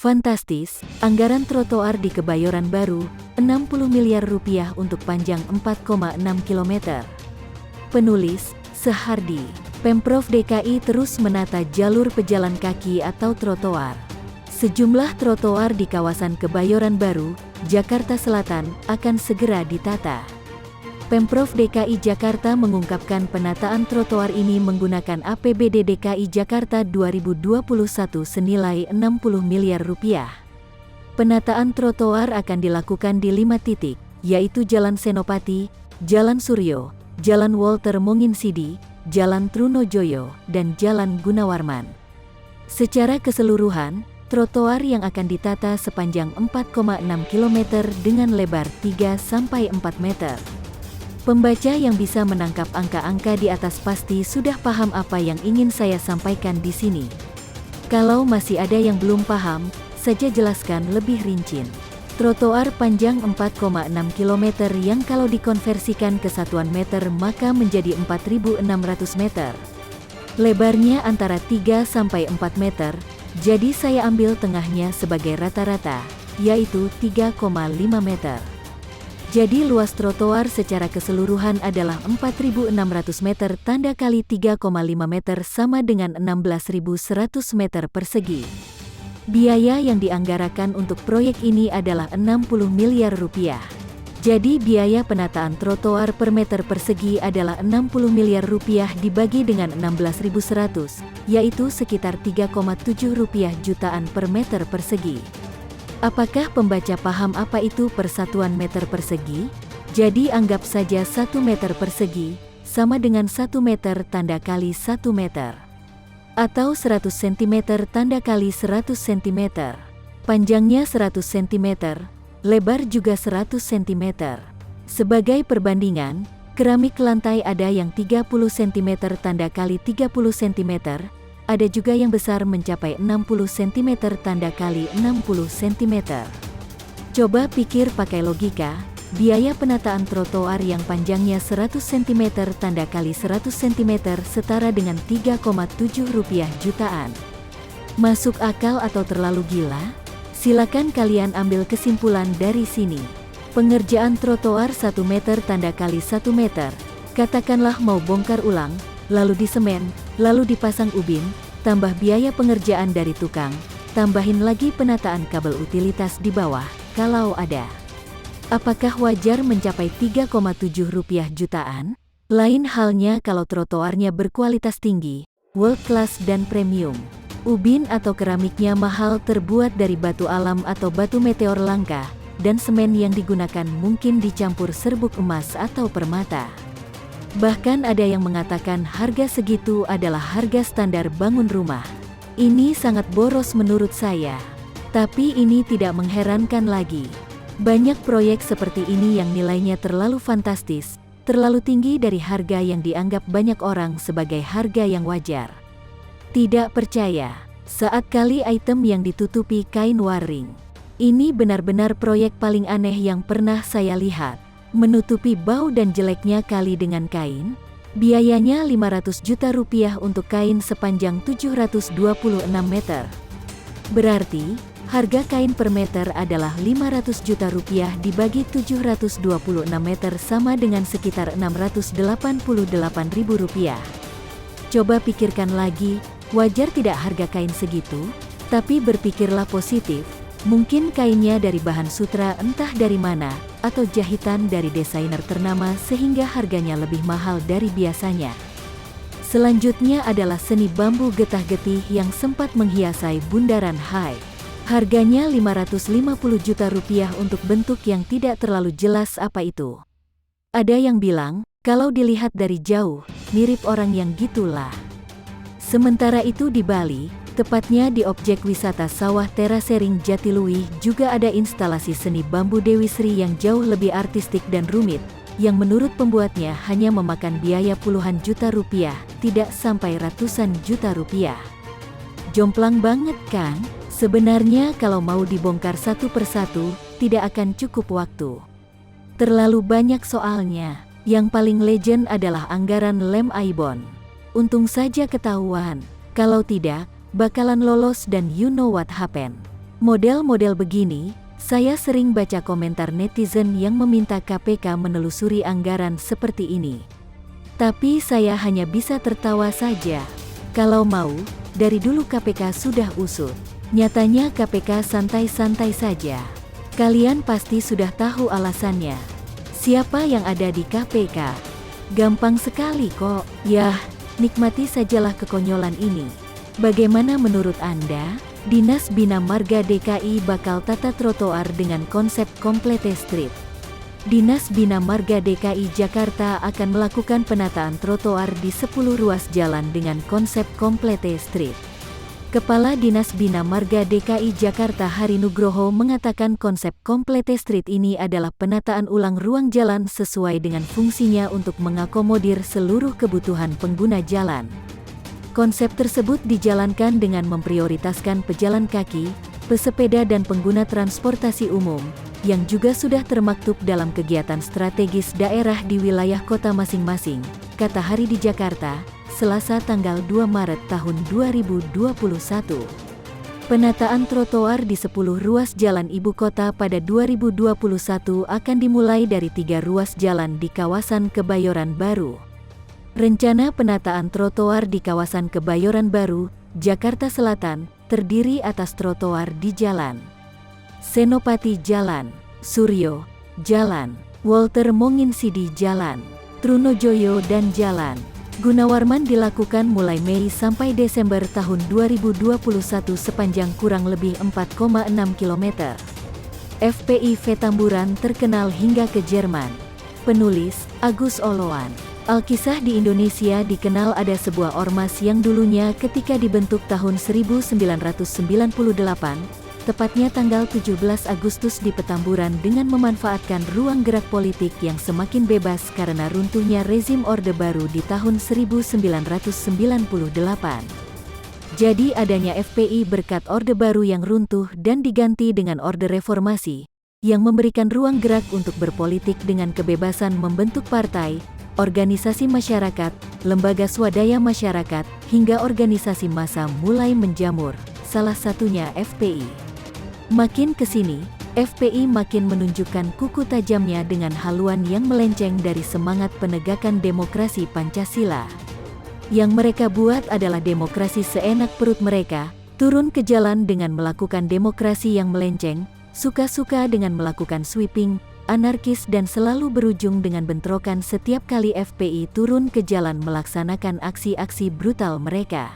Fantastis, anggaran trotoar di Kebayoran Baru, 60 miliar rupiah untuk panjang 4,6 km. Penulis, Sehardi. Pemprov DKI terus menata jalur pejalan kaki atau trotoar. Sejumlah trotoar di kawasan Kebayoran Baru, Jakarta Selatan, akan segera ditata. Pemprov DKI Jakarta mengungkapkan penataan trotoar ini menggunakan APBD DKI Jakarta 2021 senilai 60 miliar rupiah. Penataan trotoar akan dilakukan di 5 titik, yaitu Jalan Senopati, Jalan Suryo, Jalan Walter Monginsidi, Jalan Trunojoyo, dan Jalan Gunawarman. Secara keseluruhan, trotoar yang akan ditata sepanjang 4,6 km dengan lebar 3-4 meter. Pembaca yang bisa menangkap angka-angka di atas pasti sudah paham apa yang ingin saya sampaikan di sini. Kalau masih ada yang belum paham, saja jelaskan lebih rinci. Trotoar panjang 4,6 km yang kalau dikonversikan ke satuan meter maka menjadi 4.600 meter. Lebarnya antara 3-4 meter, jadi saya ambil tengahnya sebagai rata-rata, yaitu 3,5 meter. Jadi luas trotoar secara keseluruhan adalah 4.600 meter tanda kali 3,5 meter sama dengan 16.100 meter persegi. Biaya yang dianggarkan untuk proyek ini adalah 60 miliar rupiah. Jadi biaya penataan trotoar per meter persegi adalah 60 miliar rupiah dibagi dengan 16.100, yaitu sekitar 3,7 rupiah jutaan per meter persegi. Apakah pembaca paham apa itu persatuan meter persegi? Jadi anggap saja 1 meter persegi, sama dengan 1 meter tanda kali 1 meter. Atau 100 cm tanda kali 100 cm. Panjangnya 100 cm, lebar juga 100 cm. Sebagai perbandingan, keramik lantai ada yang 30 cm tanda kali 30 cm, ada juga yang besar mencapai 60 cm tanda kali 60 cm. Coba pikir pakai logika, biaya penataan trotoar yang panjangnya 100 cm tanda kali 100 cm setara dengan 3,7 rupiah jutaan. Masuk akal atau terlalu gila? Silakan kalian ambil kesimpulan dari sini. Pengerjaan trotoar 1 meter tanda kali 1 meter, katakanlah mau bongkar ulang, lalu disemen, lalu dipasang ubin, tambah biaya pengerjaan dari tukang, tambahin lagi penataan kabel utilitas di bawah, kalau ada. Apakah wajar mencapai 3,7 rupiah jutaan? Lain halnya kalau trotoarnya berkualitas tinggi, world class dan premium. Ubin atau keramiknya mahal terbuat dari batu alam atau batu meteor langka, dan semen yang digunakan mungkin dicampur serbuk emas atau permata. Bahkan ada yang mengatakan harga segitu adalah harga standar bangun rumah. Ini sangat boros menurut saya. Tapi ini tidak mengherankan lagi. Banyak proyek seperti ini yang nilainya terlalu fantastis, terlalu tinggi dari harga yang dianggap banyak orang sebagai harga yang wajar. Tidak percaya? Saat kali item yang ditutupi kain waring. Ini benar-benar proyek paling aneh yang pernah saya lihat. Menutupi bau dan jeleknya kali dengan kain, biayanya 500 juta rupiah untuk kain sepanjang 726 meter. Berarti, harga kain per meter adalah 500 juta rupiah dibagi 726 meter sama dengan sekitar 688 ribu rupiah. Coba pikirkan lagi, wajar tidak harga kain segitu? Tapi berpikirlah positif, mungkin kainnya dari bahan sutra entah dari mana, atau jahitan dari desainer ternama sehingga harganya lebih mahal dari biasanya. Selanjutnya adalah seni bambu getah-getih yang sempat menghiasi Bundaran HI. Harganya 550 juta rupiah untuk bentuk yang tidak terlalu jelas apa itu. Ada yang bilang, kalau dilihat dari jauh, mirip orang yang gitulah. Sementara itu di Bali, tepatnya di objek wisata Sawah Terasering Jatiluwih juga ada instalasi seni bambu Dewi Sri yang jauh lebih artistik dan rumit, yang menurut pembuatnya hanya memakan biaya puluhan juta rupiah, tidak sampai ratusan juta rupiah. Jomplang banget kan? Sebenarnya kalau mau dibongkar satu persatu, tidak akan cukup waktu. Terlalu banyak soalnya. Yang paling legend adalah anggaran lem Aibon. Untung saja ketahuan. Kalau tidak, bakalan lolos dan you know what happen. Model-model begini, saya sering baca komentar netizen yang meminta KPK menelusuri anggaran seperti ini. Tapi saya hanya bisa tertawa saja. Kalau mau, dari dulu KPK sudah usut. Nyatanya KPK santai-santai saja. Kalian pasti sudah tahu alasannya. Siapa yang ada di KPK? Gampang sekali kok. Yah, nikmati sajalah kekonyolan ini. Bagaimana menurut Anda? Dinas Bina Marga DKI bakal tata trotoar dengan konsep Complete Street. Dinas Bina Marga DKI Jakarta akan melakukan penataan trotoar di 10 ruas jalan dengan konsep Complete Street. Kepala Dinas Bina Marga DKI Jakarta Hari Nugroho mengatakan konsep Complete Street ini adalah penataan ulang ruang jalan sesuai dengan fungsinya untuk mengakomodir seluruh kebutuhan pengguna jalan. Konsep tersebut dijalankan dengan memprioritaskan pejalan kaki, pesepeda dan pengguna transportasi umum, yang juga sudah termaktub dalam kegiatan strategis daerah di wilayah kota masing-masing, kata Hari di Jakarta, Selasa tanggal 2 Maret tahun 2021. Penataan trotoar di 10 ruas jalan ibu kota pada 2021 akan dimulai dari 3 ruas jalan di kawasan Kebayoran Baru. Rencana penataan trotoar di kawasan Kebayoran Baru, Jakarta Selatan, terdiri atas trotoar di Jalan Senopati Jalan, Suryo, Jalan Walter Monginsidi Jalan Trunojoyo dan Jalan Gunawarman dilakukan mulai Mei sampai Desember tahun 2021 sepanjang kurang lebih 4,6 km. FPI Petamburan terkenal hingga ke Jerman. Penulis, Agus Oloan. Alkisah di Indonesia dikenal ada sebuah ormas yang dulunya ketika dibentuk tahun 1998, tepatnya tanggal 17 Agustus di Petamburan dengan memanfaatkan ruang gerak politik yang semakin bebas karena runtuhnya rezim Orde Baru di tahun 1998. Jadi adanya FPI berkat Orde Baru yang runtuh dan diganti dengan Orde Reformasi, yang memberikan ruang gerak untuk berpolitik dengan kebebasan membentuk partai, organisasi masyarakat, lembaga swadaya masyarakat, hingga organisasi massa mulai menjamur, salah satunya FPI. Makin kesini, FPI makin menunjukkan kuku tajamnya dengan haluan yang melenceng dari semangat penegakan demokrasi Pancasila. Yang mereka buat adalah demokrasi seenak perut mereka, turun ke jalan dengan melakukan demokrasi yang melenceng, suka-suka dengan melakukan sweeping, anarkis dan selalu berujung dengan bentrokan setiap kali FPI turun ke jalan melaksanakan aksi-aksi brutal mereka.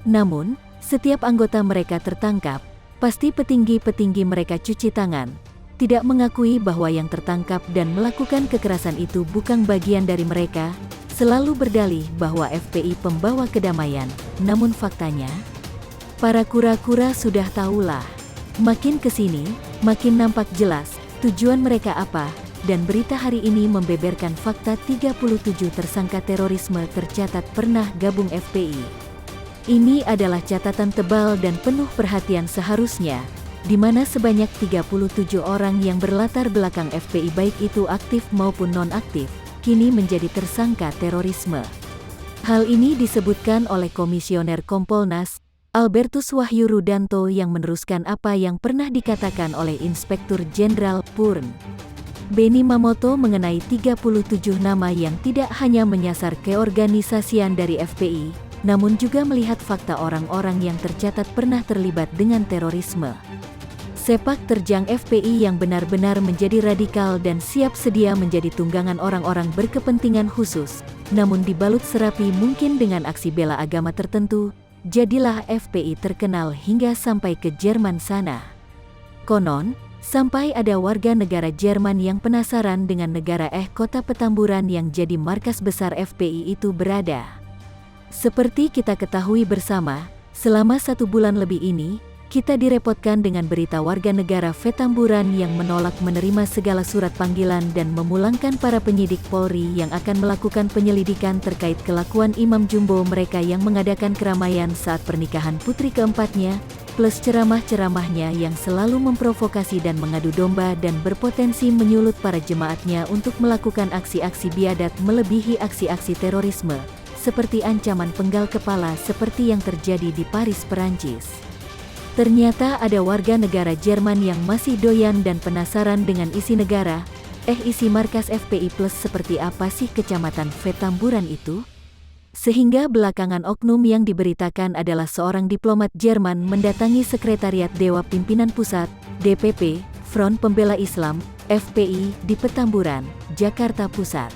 Namun, setiap anggota mereka tertangkap, pasti petinggi-petinggi mereka cuci tangan, tidak mengakui bahwa yang tertangkap dan melakukan kekerasan itu bukan bagian dari mereka, selalu berdalih bahwa FPI pembawa kedamaian, namun faktanya, para kura-kura sudah tahulah. Makin kesini, makin nampak jelas tujuan mereka apa, dan berita hari ini membeberkan fakta 37 tersangka terorisme tercatat pernah gabung FPI. Ini adalah catatan tebal dan penuh perhatian seharusnya, di mana sebanyak 37 orang yang berlatar belakang FPI baik itu aktif maupun non-aktif, kini menjadi tersangka terorisme. Hal ini disebutkan oleh Komisioner Kompolnas, Albertus Wahyu Rudanto yang meneruskan apa yang pernah dikatakan oleh Inspektur Jenderal Purn Beni Mamoto mengenai 37 nama yang tidak hanya menyasar keorganisasian dari FPI, namun juga melihat fakta orang-orang yang tercatat pernah terlibat dengan terorisme. Sepak terjang FPI yang benar-benar menjadi radikal dan siap sedia menjadi tunggangan orang-orang berkepentingan khusus, namun dibalut serapi mungkin dengan aksi bela agama tertentu. Jadilah FPI terkenal hingga sampai ke Jerman sana. Konon, sampai ada warga negara Jerman yang penasaran dengan negara kota Petamburan yang jadi markas besar FPI itu berada. Seperti kita ketahui bersama, selama 1 bulan lebih ini, kita direpotkan dengan berita warga negara Petamburan yang menolak menerima segala surat panggilan dan memulangkan para penyidik Polri yang akan melakukan penyelidikan terkait kelakuan imam jumbo mereka yang mengadakan keramaian saat pernikahan putri keempatnya, plus ceramah-ceramahnya yang selalu memprovokasi dan mengadu domba dan berpotensi menyulut para jemaatnya untuk melakukan aksi-aksi biadab melebihi aksi-aksi terorisme, seperti ancaman penggal kepala seperti yang terjadi di Paris, Perancis. Ternyata ada warga negara Jerman yang masih doyan dan penasaran dengan isi negara. Isi markas FPI Plus seperti apa sih Kecamatan Vetamburan itu? Sehingga belakangan oknum yang diberitakan adalah seorang diplomat Jerman mendatangi Sekretariat Dewa Pimpinan Pusat, DPP, Front Pembela Islam, FPI, di Petamburan, Jakarta Pusat.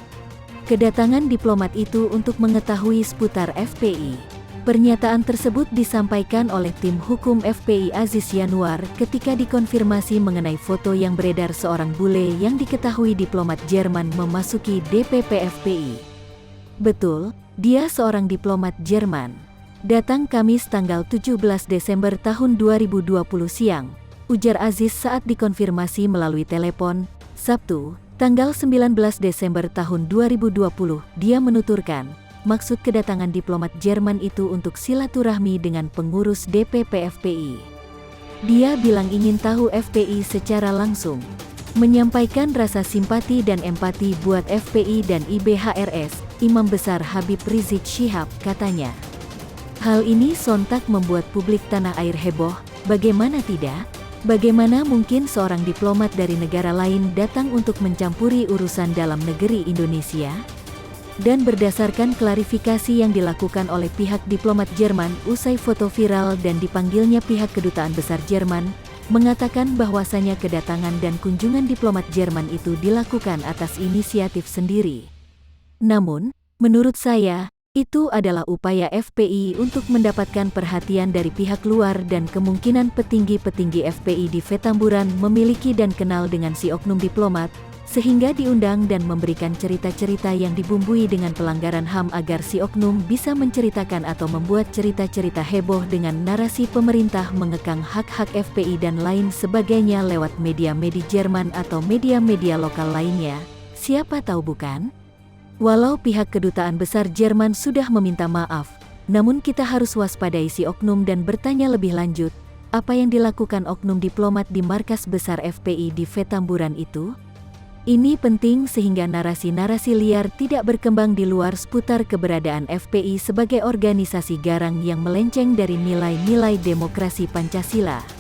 Kedatangan diplomat itu untuk mengetahui seputar FPI. Pernyataan tersebut disampaikan oleh tim hukum FPI Aziz Yanuar ketika dikonfirmasi mengenai foto yang beredar seorang bule yang diketahui diplomat Jerman memasuki DPP FPI. Betul, dia seorang diplomat Jerman. Datang Kamis tanggal 17 Desember tahun 2020 siang, ujar Aziz saat dikonfirmasi melalui telepon. Sabtu, tanggal 19 Desember tahun 2020, dia menuturkan, maksud kedatangan diplomat Jerman itu untuk silaturahmi dengan pengurus DPP FPI. Dia bilang ingin tahu FPI secara langsung, menyampaikan rasa simpati dan empati buat FPI dan IBHRS, Imam Besar Habib Rizik Syihab, katanya. Hal ini sontak membuat publik tanah air heboh, bagaimana tidak? Bagaimana mungkin seorang diplomat dari negara lain datang untuk mencampuri urusan dalam negeri Indonesia? Dan berdasarkan klarifikasi yang dilakukan oleh pihak diplomat Jerman usai foto viral dan dipanggilnya pihak Kedutaan Besar Jerman, mengatakan bahwasanya kedatangan dan kunjungan diplomat Jerman itu dilakukan atas inisiatif sendiri. Namun, menurut saya, itu adalah upaya FPI untuk mendapatkan perhatian dari pihak luar dan kemungkinan petinggi-petinggi FPI di Vetamburan memiliki dan kenal dengan si oknum diplomat, sehingga diundang dan memberikan cerita-cerita yang dibumbui dengan pelanggaran HAM agar si oknum bisa menceritakan atau membuat cerita-cerita heboh dengan narasi pemerintah mengekang hak-hak FPI dan lain sebagainya lewat media-media Jerman atau media-media lokal lainnya. Siapa tahu bukan? Walau pihak Kedutaan Besar Jerman sudah meminta maaf, namun kita harus waspadai si oknum dan bertanya lebih lanjut, apa yang dilakukan oknum diplomat di markas besar FPI di Vetamburan itu? Ini penting sehingga narasi-narasi liar tidak berkembang di luar seputar keberadaan FPI sebagai organisasi garang yang melenceng dari nilai-nilai demokrasi Pancasila.